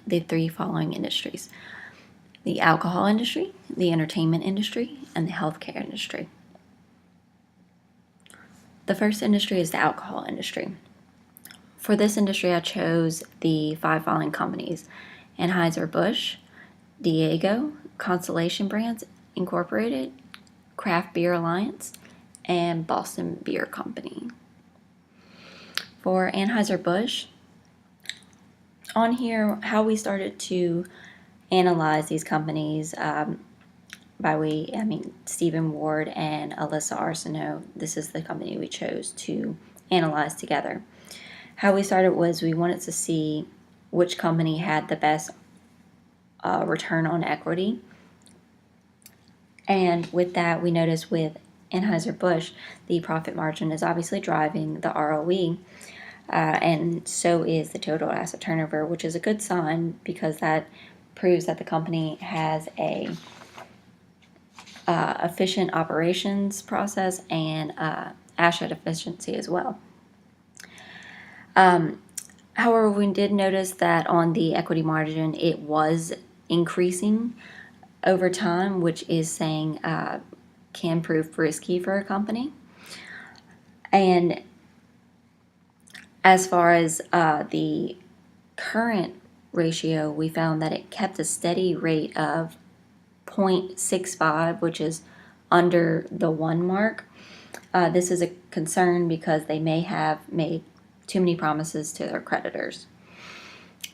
the three following industries: the alcohol industry, the entertainment industry, and the healthcare industry. The first industry is the alcohol industry. For this industry, I chose the 5 following companies: Anheuser-Busch, Diageo, Constellation Brands Incorporated, Craft Beer Alliance, and Boston Beer Company. For Anheuser-Busch, on here, how we started to analyze these companies Stephen Ward and Alyssa Arsenault. This is the company we chose to analyze together. How we started was we wanted to see which company had the best return on equity. And with that, we noticed with Anheuser-Busch, the profit margin is obviously driving the ROE, and so is the total asset turnover, which is a good sign because that proves that the company has a efficient operations process and asset efficiency as well. However, we did notice that on the equity margin, it was increasing over time, which is saying can prove risky for a company. And as far as the current ratio, we found that it kept a steady rate of 0.65, which is under the 1 mark. This is a concern because they may have made too many promises to their creditors.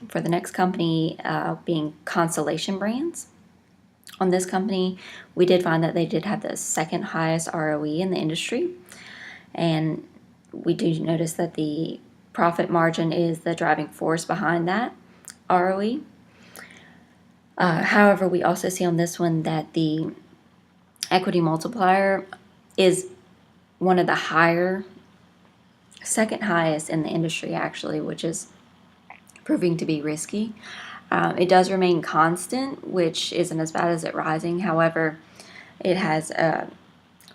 For the next company being Constellation Brands. On this company, we did find that they did have the second highest ROE in the industry, and we do notice that the profit margin is the driving force behind that ROE. However, we also see on this one that the equity multiplier is one of the higher, second highest in the industry actually, which is proving to be risky. It does remain constant, which isn't as bad as it rising. However, it has a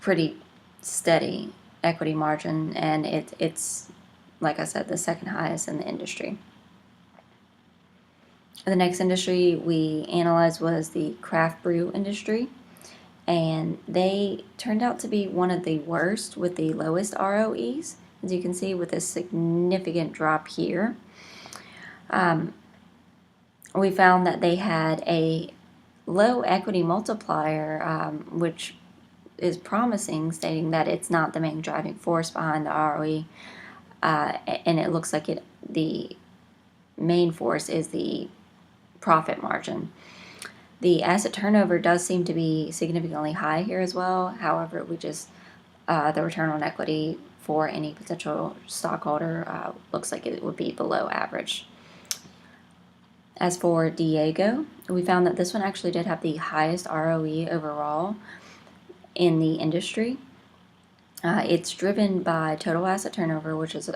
pretty steady equity margin, and it's, like I said, the second highest in the industry. The next industry we analyzed was the craft brew industry, and they turned out to be one of the worst with the lowest ROEs, as you can see with a significant drop here. We found that they had a low equity multiplier, which is promising, stating that it's not the main driving force behind the ROE, and it looks like the main force is the profit margin. The asset turnover does seem to be significantly high here as well. However, we just the return on equity for any potential stockholder looks like it would be below average. As for Diageo, we found that this one actually did have the highest ROE overall in the industry. It's driven by total asset turnover, which is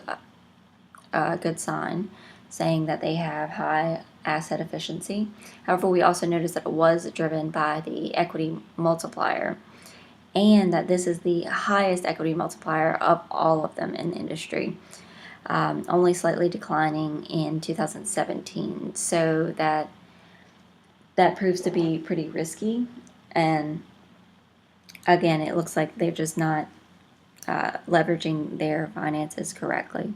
a good sign, saying that they have high asset efficiency. However, we also noticed that it was driven by the equity multiplier, and that this is the highest equity multiplier of all of them in the industry. Only slightly declining in 2017, so that proves to be pretty risky. And again, it looks like they're just not leveraging their finances correctly.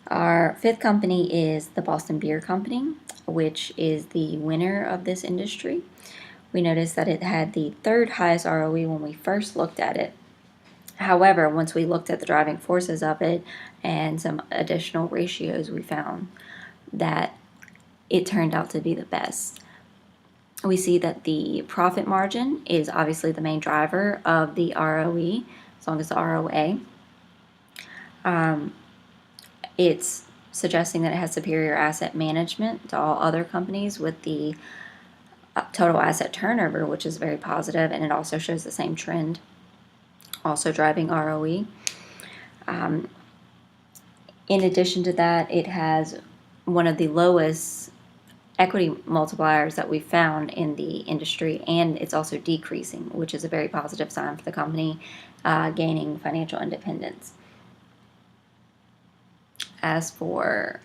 Our fifth company is the Boston Beer Company, which is the winner of this industry. We noticed that it had the third highest ROE when we first looked at it. However, once we looked at the driving forces of it and some additional ratios, we found that it turned out to be the best. We see that the profit margin is obviously the main driver of the ROE, as long as the ROA. It's suggesting that it has superior asset management to all other companies with the total asset turnover, which is very positive, and it also shows the same trend, also driving ROE. In addition to that, it has one of the lowest equity multipliers that we found in the industry, and it's also decreasing, which is a very positive sign for the company gaining financial independence. As for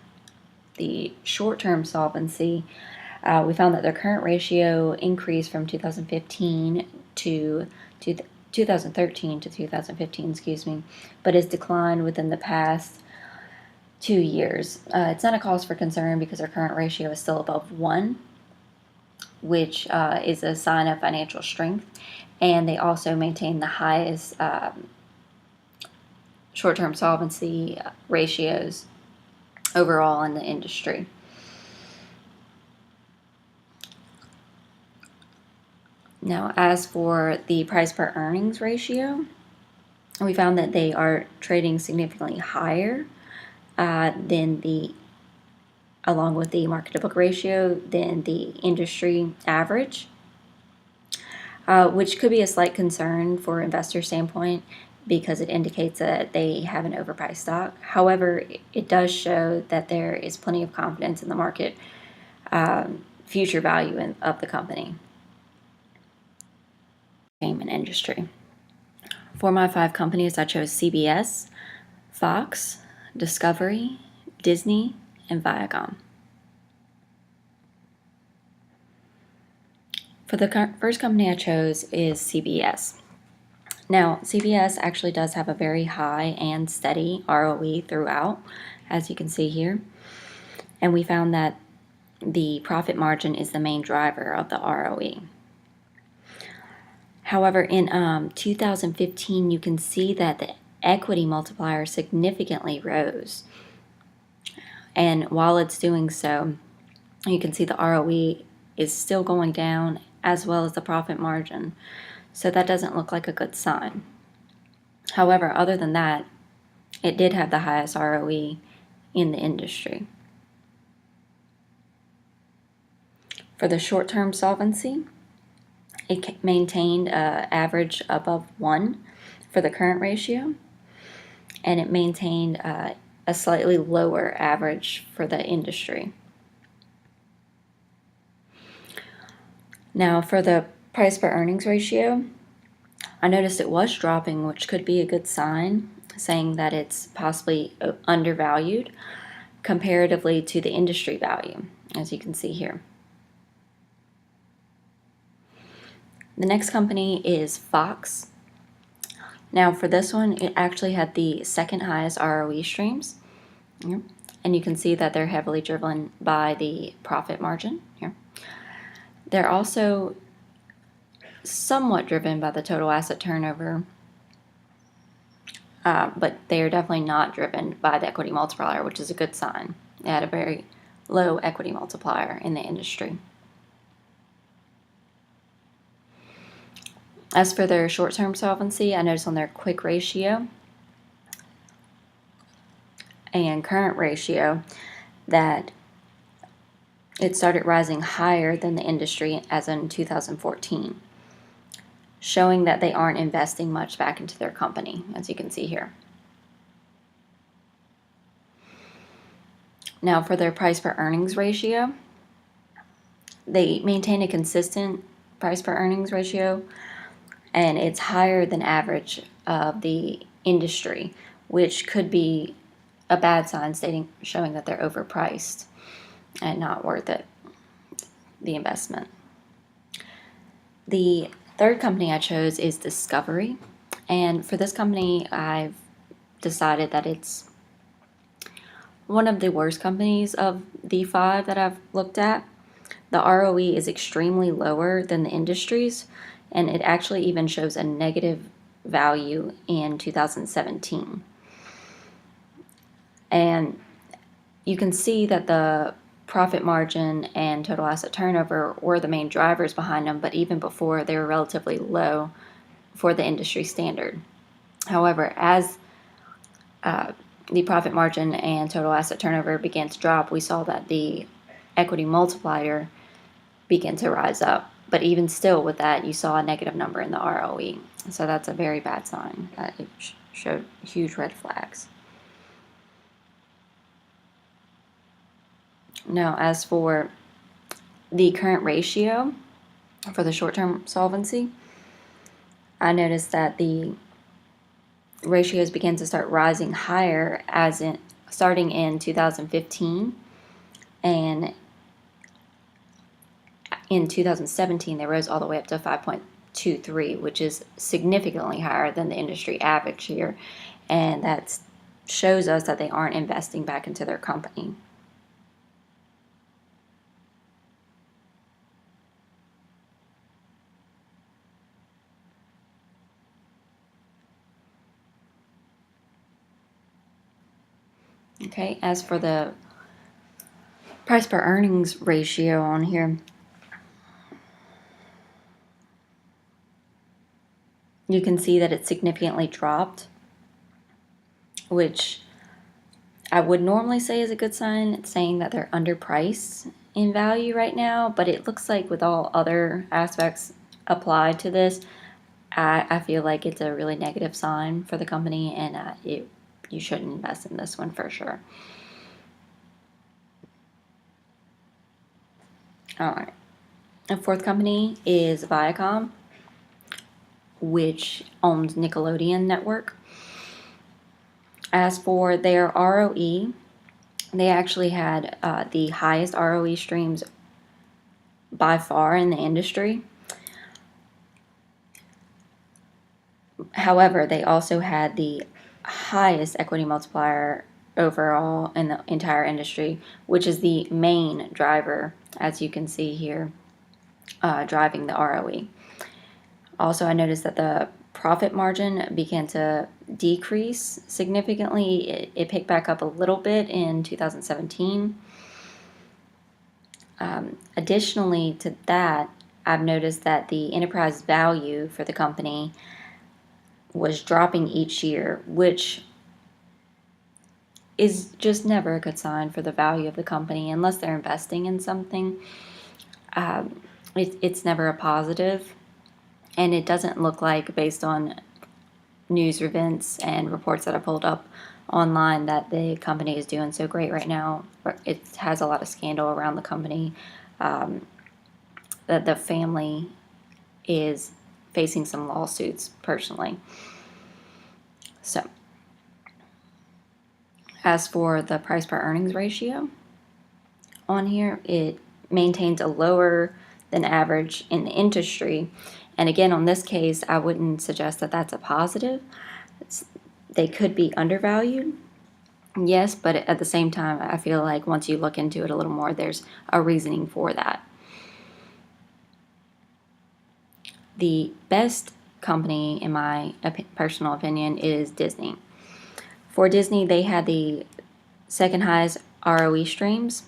the short-term solvency, we found that their current ratio increased from 2015 to 2013 to 2015, excuse me, but has declined within the past 2 years. It's not a cause for concern because our current ratio is still above 1, which is a sign of financial strength, and they also maintain the highest short-term solvency ratios overall in the industry. Now, as for the price per earnings ratio, we found that they are trading significantly higher along with the market to book ratio, than the industry average, which could be a slight concern for investor standpoint because it indicates that they have an overpriced stock. However, it does show that there is plenty of confidence in the market future value of the company. Entertainment industry. For my 5 companies, I chose CBS, Fox, Discovery, Disney, and Viacom. For the first company I chose is CBS. Now, CBS actually does have a very high and steady ROE throughout, as you can see here. And we found that the profit margin is the main driver of the ROE. However, in 2015, you can see that the equity multiplier significantly rose. And while it's doing so, you can see the ROE is still going down, as well as the profit margin. So that doesn't look like a good sign. However, other than that, it did have the highest ROE in the industry. For the short-term solvency, it maintained an average above 1 for the current ratio, and it maintained a slightly lower average for the industry. Now, for the price per earnings ratio, I noticed it was dropping, which could be a good sign, saying that it's possibly undervalued comparatively to the industry value, as you can see here. The next company is Fox. Now, for this one, it actually had the second highest ROE streams. And you can see that they're heavily driven by the profit margin here. They're also somewhat driven by the total asset turnover, but they are definitely not driven by the equity multiplier, which is a good sign. They had a very low equity multiplier in the industry. As for their short-term solvency, I noticed on their quick ratio and current ratio that it started rising higher than the industry as in 2014, showing that they aren't investing much back into their company, as you can see here. Now, for their price per earnings ratio, they maintain a consistent price per earnings ratio, and it's higher than average of the industry, which could be a bad sign, showing that they're overpriced and not worth it, the investment. The third company I chose is Discovery, and for this company, I've decided that it's one of the worst companies of the 5 that I've looked at. The ROE is extremely lower than the industry's, and it actually even shows a negative value in 2017. And you can see that the profit margin and total asset turnover were the main drivers behind them, but even before, they were relatively low for the industry standard. However, as the profit margin and total asset turnover began to drop, we saw that the equity multiplier began to rise up. But even still with that, you saw a negative number in the ROE. So that's a very bad sign. It showed huge red flags. Now, as for the current ratio for the short-term solvency, I noticed that the ratios began to start rising higher starting in 2015, And in 2017, they rose all the way up to 5.23, which is significantly higher than the industry average here. And that shows us that they aren't investing back into their company. Okay, as for the price per earnings ratio on here, you can see that it significantly dropped, which I would normally say is a good sign. It's saying that they're underpriced in value right now, but it looks like with all other aspects applied to this, I feel like it's a really negative sign for the company, and you shouldn't invest in this one for sure. All right. The fourth company is Viacom, which owns Nickelodeon Network. As for their ROE, they actually had the highest ROE streams by far in the industry. However, they also had the highest equity multiplier overall in the entire industry, which is the main driver, as you can see here, driving the ROE. Also, I noticed that the profit margin began to decrease significantly. It picked back up a little bit in 2017. Additionally to that, I've noticed that the enterprise value for the company was dropping each year, which is just never a good sign for the value of the company unless they're investing in something. It's never a positive, and it doesn't look like, based on news events and reports that I pulled up online, that the company is doing so great right now. It has a lot of scandal around the company, that the family is facing some lawsuits personally. So, as for the price per earnings ratio on here, it maintains a lower than average in the industry. And again, on this case, I wouldn't suggest that that's a positive. They could be undervalued, yes, but at the same time, I feel like once you look into it a little more, there's a reasoning for that. The best company, in my personal opinion, is Disney. For Disney, they had the second highest ROE streams.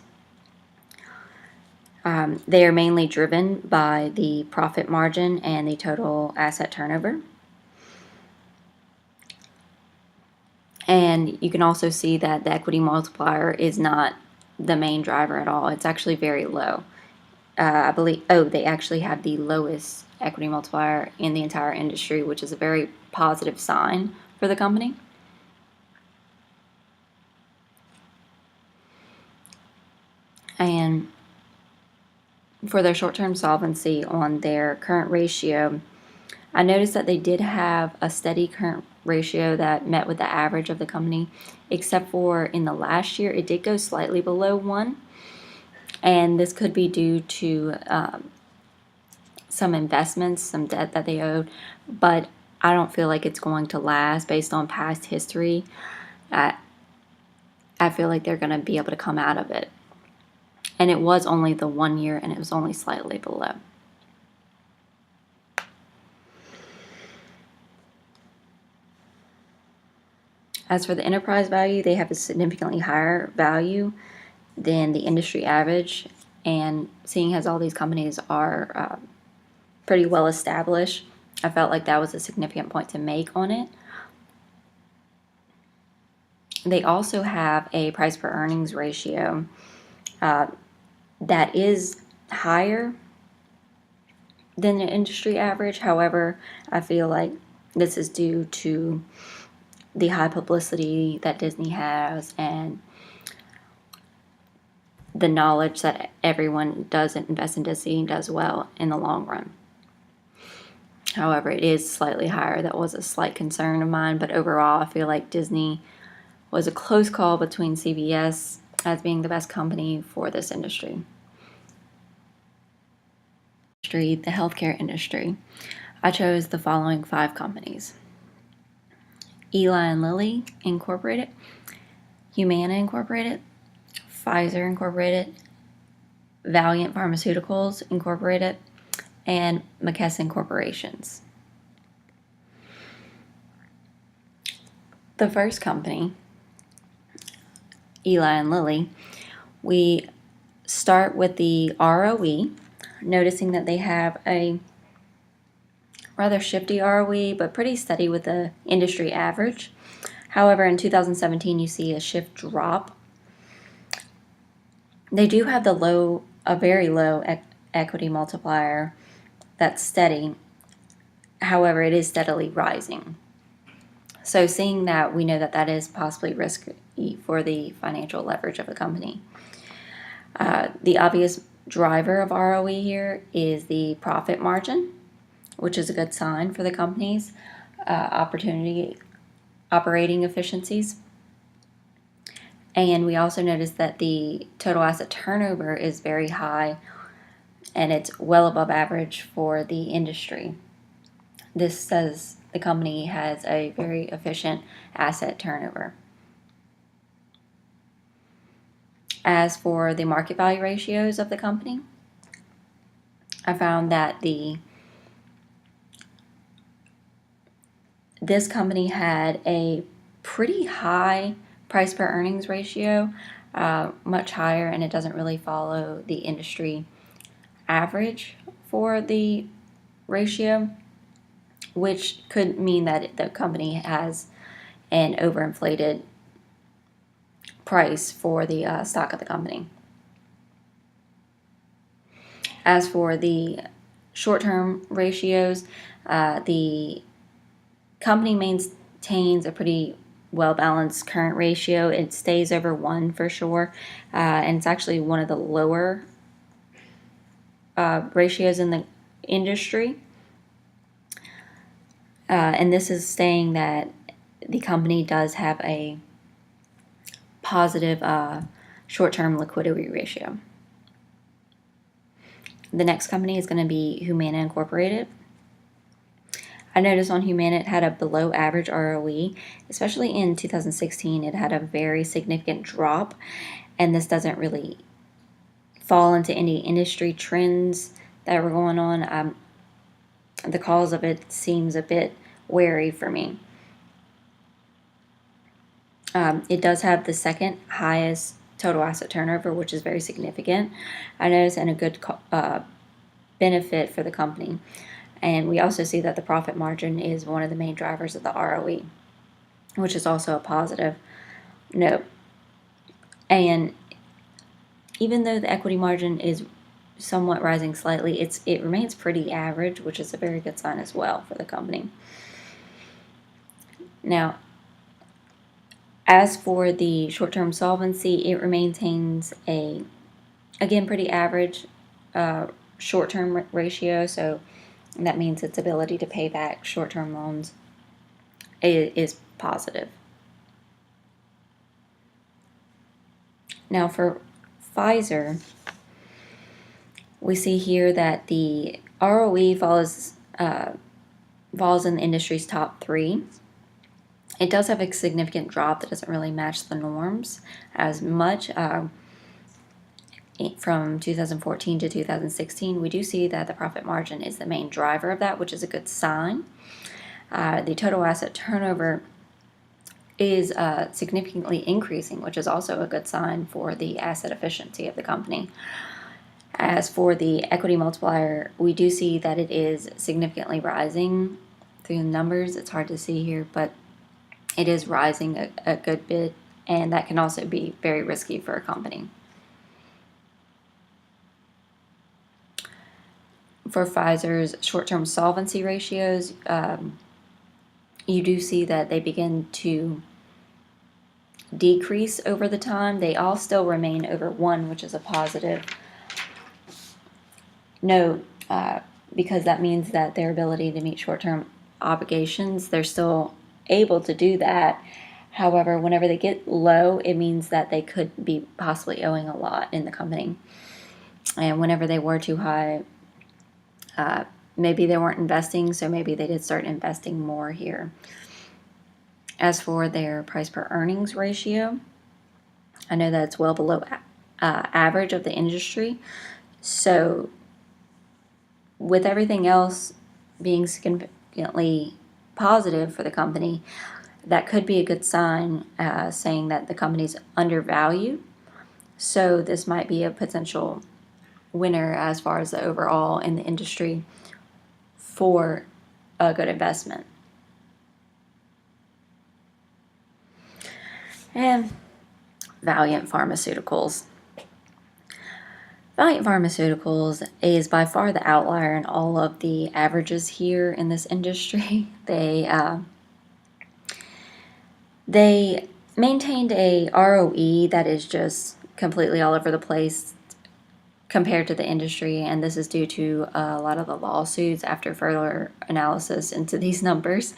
They are mainly driven by the profit margin and the total asset turnover. And you can also see that the equity multiplier is not the main driver at all. It's actually very low. I believe, they actually have the lowest equity multiplier in the entire industry, which is a very positive sign for the company. And for their short-term solvency on their current ratio, I noticed that they did have a steady current ratio that met with the average of the company, except for in the last year, it did go slightly below 1. And this could be due to some investments, some debt that they owed, but I don't feel like it's going to last based on past history. I feel like they're going to be able to come out of it. And it was only the 1 year, and it was only slightly below. As for the enterprise value, they have a significantly higher value than the industry average. And seeing as all these companies are pretty well established, I felt like that was a significant point to make on it. They also have a price per earnings ratio that is higher than the industry average. However, I feel like this is due to the high publicity that Disney has and the knowledge that everyone does invest in Disney and does well in the long run. However, it is slightly higher. That was a slight concern of mine, but overall, I feel like Disney was a close call between CBS as being the best company for this industry. The healthcare industry. I chose the following 5 companies: Eli and Lilly Incorporated, Humana Incorporated, Pfizer Incorporated, Valiant Pharmaceuticals Incorporated, and McKesson Corporations. The first company, Eli and Lilly, we start with the ROE, noticing that they have a rather shifty ROE, but pretty steady with the industry average. However, in 2017, you see a shift drop. They do have a very low equity multiplier that's steady. However, it is steadily rising. So seeing that, we know that that is possibly risky for the financial leverage of the company. The obvious driver of ROE here is the profit margin, which is a good sign for the company's operating efficiencies. And we also notice that the total asset turnover is very high, and it's well above average for the industry. This says the company has a very efficient asset turnover. As for the market value ratios of the company, I found that this company had a pretty high price per earnings ratio, much higher, and it doesn't really follow the industry average for the ratio, which could mean that the company has an overinflated price for the stock of the company. As for the short-term ratios, the company maintains a pretty well-balanced current ratio. It stays over 1 for sure, and it's actually one of the lower ratios in the industry. And this is saying that the company does have a positive short-term liquidity ratio. The next company is going to be Humana Incorporated. I noticed on Humana it had a below average ROE, especially in 2016. It had a very significant drop, and this doesn't really fall into any industry trends that were going on. The cause of it seems a bit wary for me. It does have the second highest total asset turnover, which is very significant, I noticed, and a good benefit for the company. And we also see that the profit margin is one of the main drivers of the ROE, which is also a positive note. And even though the equity margin is somewhat rising slightly, it remains pretty average, which is a very good sign as well for the company. Now, as for the short-term solvency, it maintains again, pretty average short-term ratio, so that means its ability to pay back short-term loans is positive. Now for Pfizer, we see here that the ROE falls in the industry's top 3. It does have a significant drop that doesn't really match the norms as much. From 2014 to 2016, we do see that the profit margin is the main driver of that, which is a good sign. The total asset turnover is significantly increasing, which is also a good sign for the asset efficiency of the company. As for the equity multiplier, we do see that it is significantly rising through the numbers. It's hard to see here, but it is rising a good bit, and that can also be very risky for a company. For Pfizer's short-term solvency ratios, you do see that they begin to decrease over the time. They all still remain over 1, which is a positive note, because that means that their ability to meet short-term obligations, they're still able to do that. However, whenever they get low, it means that they could be possibly owing a lot in the company. And whenever they were too high, maybe they weren't investing, so maybe they did start investing more here. As for their price per earnings ratio, I know that it's well below average of the industry. So with everything else being significantly positive for the company, that could be a good sign, saying that the company's undervalued. So this might be a potential winner as far as the overall in the industry for a good investment. And Valiant Pharmaceuticals. Valiant Pharmaceuticals is by far the outlier in all of the averages here in this industry. They maintained a ROE that is just completely all over the place compared to the industry, and this is due to a lot of the lawsuits. After further analysis into these numbers,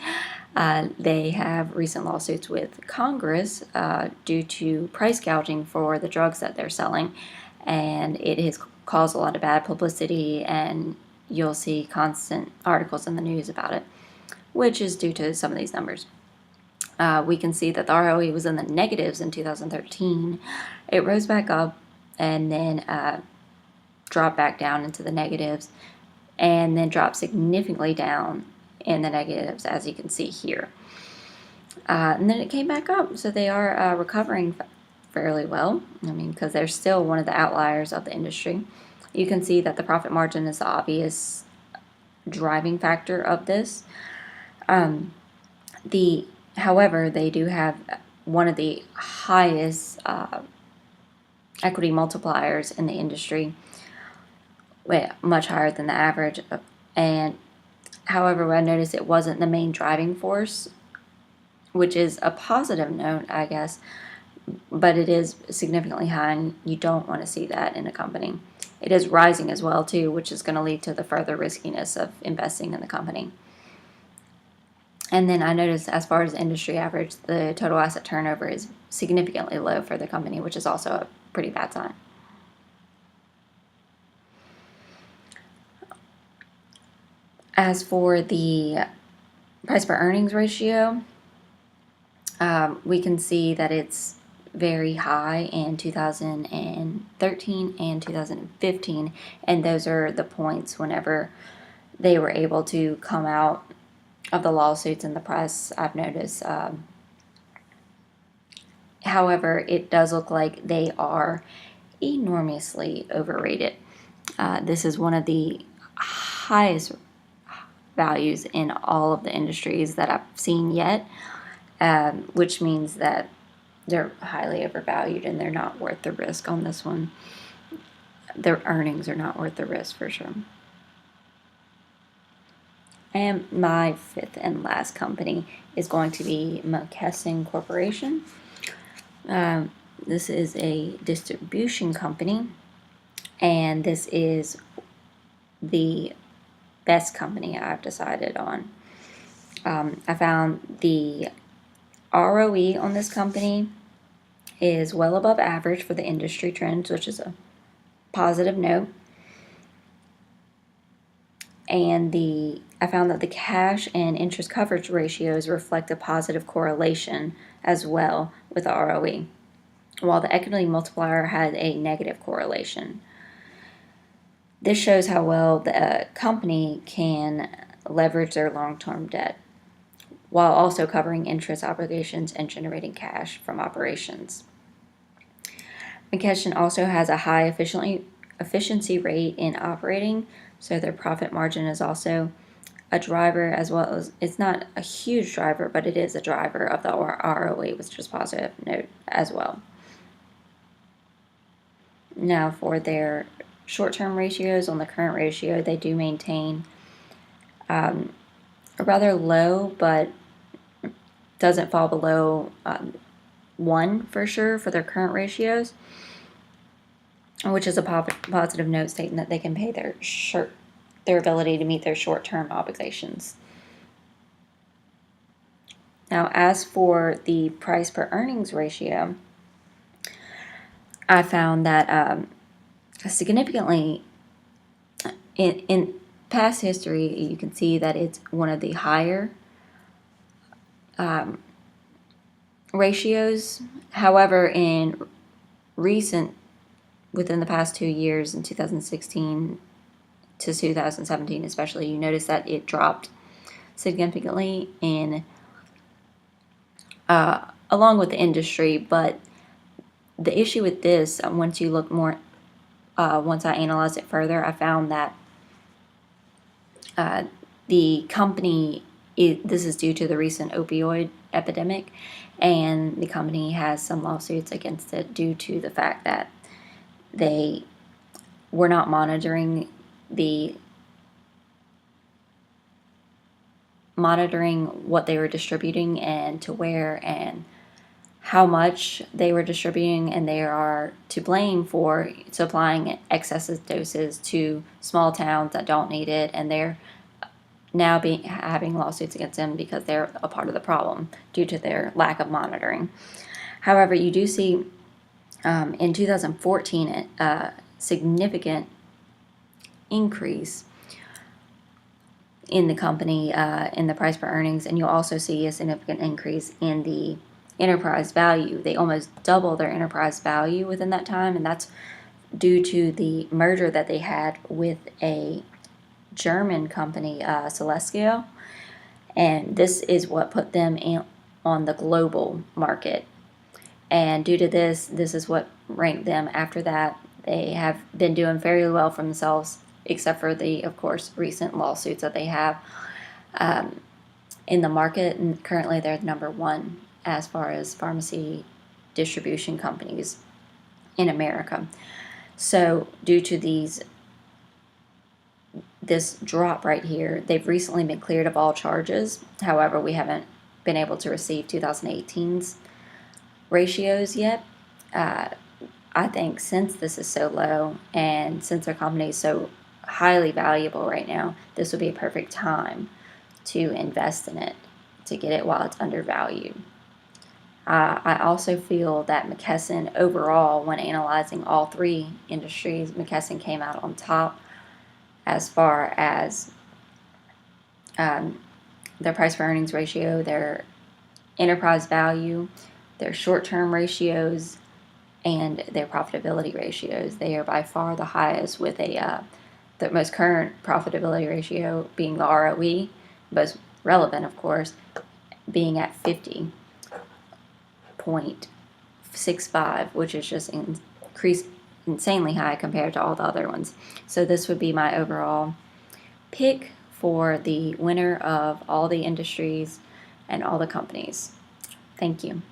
they have recent lawsuits with Congress due to price gouging for the drugs that they're selling, and it has caused a lot of bad publicity, and you'll see constant articles in the news about it, which is due to some of these numbers. We can see that the ROE was in the negatives in 2013. It rose back up and then dropped back down into the negatives, and then dropped significantly down in the negatives, as you can see here. And then it came back up, so they are recovering fairly well. I mean, because they're still one of the outliers of the industry. You can see that the profit margin is the obvious driving factor of this. However, they do have one of the highest equity multipliers in the industry, much higher than the average. And however, I noticed it wasn't the main driving force, which is a positive note, I guess, but it is significantly high, and you don't want to see that in a company. It is rising as well, too, which is going to lead to the further riskiness of investing in the company. And then I noticed, as far as industry average, the total asset turnover is significantly low for the company, which is also a pretty bad sign. As for the price per earnings ratio, we can see that it's very high in 2013 and 2015, and those are the points whenever they were able to come out of the lawsuits in the press, I've noticed. However, it does look like they are enormously overrated. This is one of the highest values in all of the industries that I've seen yet, which means that they're highly overvalued and they're not worth the risk on this one. Their earnings are not worth the risk for sure. And my fifth and last company is going to be McKesson Corporation. This is a distribution company, and this is the best company I've decided on. I found the ROE on this company is well above average for the industry trends, which is a positive note. And I found that the cash and interest coverage ratios reflect a positive correlation as well with the ROE, while the equity multiplier had a negative correlation. This shows how well the company can leverage their long-term debt while also covering interest obligations and generating cash from operations. McKesson also has a high efficiency rate in operating, so their profit margin is also a driver, as well as it's not a huge driver, but it is a driver of the ROE, which is positive note as well. Now for their short-term ratios, on the current ratio, they do maintain a rather low, but doesn't fall below 1 for sure for their current ratios, which is a positive note stating that they can pay their ability to meet their short-term obligations. Now, as for the price per earnings ratio, I found that significantly in past history, you can see that it's one of the higher ratios. However, within the past 2 years, in 2016 to 2017 especially, you notice that it dropped significantly along with the industry. But the issue with this, once you look more, once I analyzed it further, I found that the company, this is due to the recent opioid epidemic, and the company has some lawsuits against it due to the fact that they were not monitoring what they were distributing and to where and how much they were distributing, and they are to blame for supplying excessive doses to small towns that don't need it, and they're now having lawsuits against them because they're a part of the problem due to their lack of monitoring. However, you do see in 2014 a significant increase in the company, in the price per earnings, and you'll also see a significant increase in the enterprise value. They almost double their enterprise value within that time, and that's due to the merger that they had with a German company, Celestia, and this is what put them on the global market. And due to this is what ranked them after that. They have been doing very well for themselves, except for the, of course, recent lawsuits that they have in the market. And currently they're number one as far as pharmacy distribution companies in America. So due to this drop right here, they've recently been cleared of all charges. However, we haven't been able to receive 2018's ratios yet. I think since this is so low and since their company is so highly valuable right now, this would be a perfect time to invest in it, to get it while it's undervalued. I also feel that McKesson overall, when analyzing all three industries, McKesson came out on top as far as their price per earnings ratio, their enterprise value, their short-term ratios, and their profitability ratios. They are by far the highest, with the most current profitability ratio being the ROE, most relevant, of course, being at 50.65, which is just insanely high compared to all the other ones. So this would be my overall pick for the winner of all the industries and all the companies. Thank you.